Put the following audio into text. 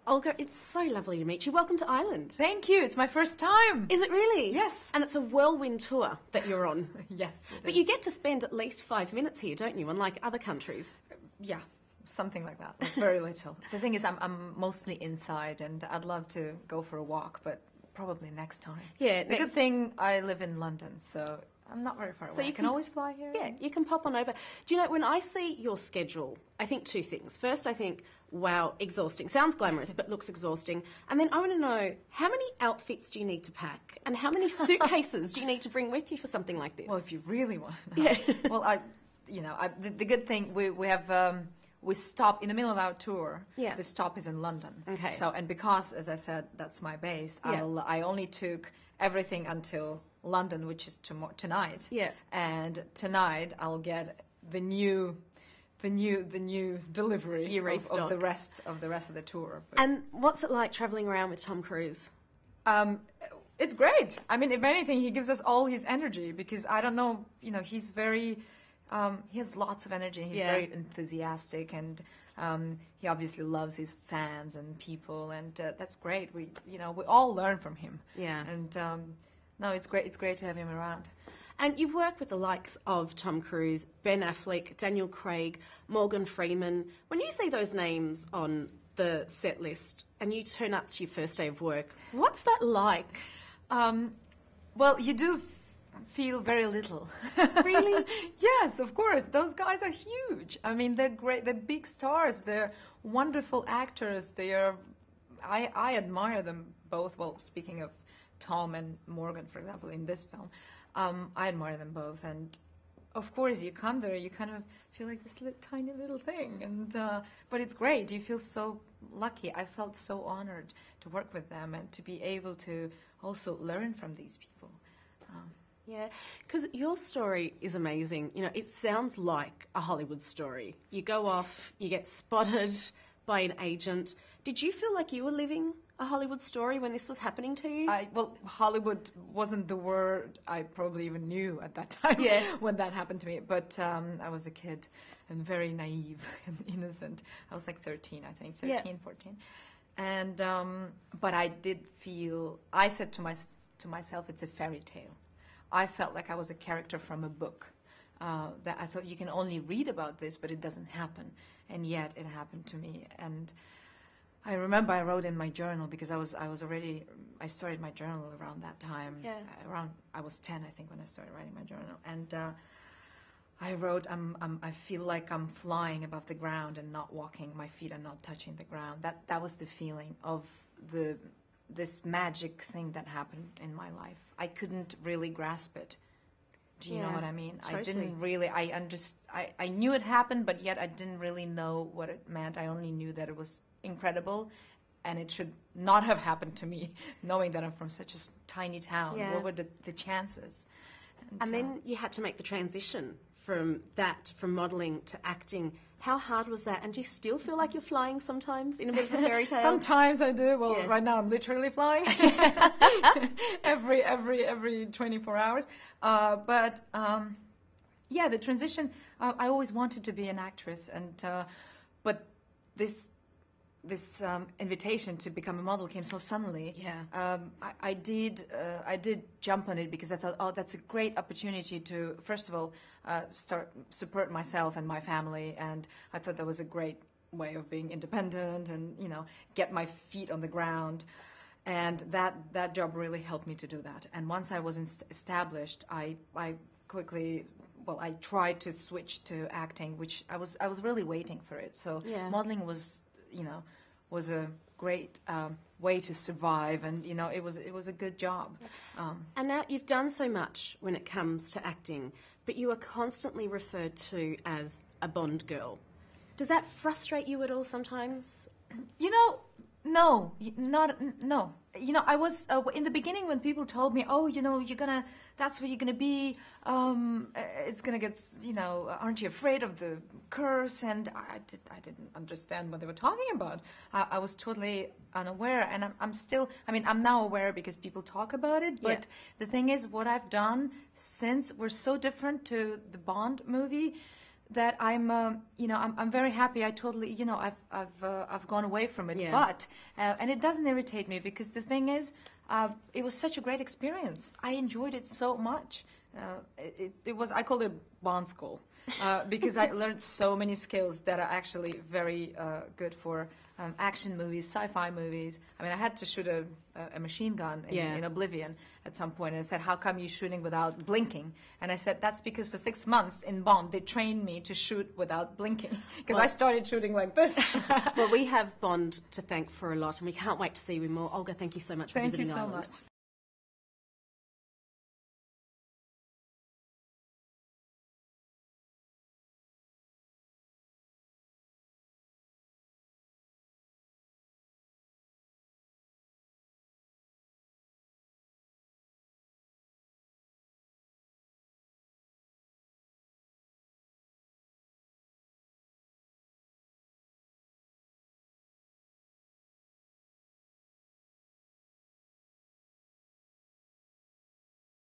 Olga, it's so lovely to meet you. Welcome to Ireland. Thank you. It's my first time. Is it really? Yes. And it's a whirlwind tour that you're on. Yes. But you get to spend at least 5 minutes here, don't you, unlike other countries? Yeah, something like that. Like very little. The thing is, I'm mostly inside, and I'd love to go for a walk, but probably next time. Yeah. The good thing I live in London, so I'm not very far away. So you can always fly here. Yeah, you can pop on over. Do you know, when I see your schedule, I think two things. First, I think, wow, exhausting. Sounds glamorous, but looks exhausting. And then I want to know, how many outfits do you need to pack? And how many suitcases do you need to bring with you for something like this? Well, if you really want to know. Yeah. Well, the good thing, we have... we stop in the middle of our tour. Yeah. The stop is in London. Okay. So, and because, as I said, that's my base, Yeah. I only took everything until London, which is tonight. Yeah. And tonight I'll get the new delivery You restock. of the rest of the tour. But, And what's it like travelling around with Tom Cruise? it's great. I mean, if anything, he gives us all his energy because I don't know, he's very. He has lots of energy. He's Yeah. very enthusiastic, and he obviously loves his fans and people, and that's great. We all learn from him. Yeah. And no, it's great. It's great to have him around. And you've worked with the likes of Tom Cruise, Ben Affleck, Daniel Craig, Morgan Freeman. When you see those names on the set list and you turn up to your first day of work, what's that like? Well, you do feel very little. Really? Yes, of course. Those guys are huge. I mean, they're great. They're big stars. They're wonderful actors. I admire them both. Well, speaking of Tom and Morgan, for example, in this film, I admire them both. And of course, you come there, you kind of feel like this tiny little thing. And but it's great. You feel so lucky. I felt so honored to work with them and to be able to also learn from these people. Yeah, because your story is amazing. It sounds like a Hollywood story. You go off, you get spotted by an agent. Did you feel like you were living a Hollywood story when this was happening to you? Well, Hollywood wasn't the word I probably even knew at that time when that happened to me. But I was a kid and very naive and innocent. I was like 13, I think, 13, 14. And but I did feel, I said to myself, it's a fairy tale. I felt like I was a character from a book. That I thought you can only read about this, but it doesn't happen. And yet it happened to me. And I remember I wrote in my journal because I started my journal around that time. Yeah. I was 10, I think, when I started writing my journal. And I wrote, I feel like I'm flying above the ground and not walking. My feet are not touching the ground. That was the feeling of this magic thing that happened in my life. I couldn't really grasp it. Do you know what I mean? Totally. I didn't really. I knew it happened, but yet I didn't really know what it meant. I only knew that it was incredible, and it should not have happened to me, knowing that I'm from such a tiny town. Yeah. What were the chances? And then you had to make the transition from modelling to acting. How hard was that? And do you still feel like you're flying sometimes in a bit of a fairy tale? Sometimes I do. Well, Yeah. right now I'm literally flying every 24 hours. But the transition. I always wanted to be an actress, and but this invitation to become a model came so suddenly. Yeah. I did jump on it because I thought, that's a great opportunity to, first of all, support myself and my family, and I thought that was a great way of being independent and get my feet on the ground, and that job really helped me to do that. And once I was established, I quickly. Well, I tried to switch to acting, which I was really waiting for it. So modeling was a great way to survive, and it was a good job. And now you've done so much when it comes to acting, but you are constantly referred to as a Bond girl. Does that frustrate you at all sometimes? No, no. I was in the beginning when people told me, that's what you're gonna be. It's gonna get, aren't you afraid of the curse? And I didn't understand what they were talking about. I was totally unaware, and I'm now aware because people talk about it. But the thing is, what I've done since we're so different to the Bond movie, that I'm, you know, I'm very happy. I totally, you know, I've gone away from it, Yeah. but and it doesn't irritate me because the thing is, it was such a great experience. I enjoyed it so much. It was, I call it bond school because I learned so many skills that are actually very good for action movies, sci-fi movies. I mean, I had to shoot a machine gun in Oblivion at some point, and I said, how come you're shooting without blinking? And I said, that's because for 6 months in Bond, they trained me to shoot without blinking, because I started shooting like this. Well, we have Bond to thank for a lot, and we can't wait to see you more. Olga, thank you so much for visiting Ireland. Thank you so much.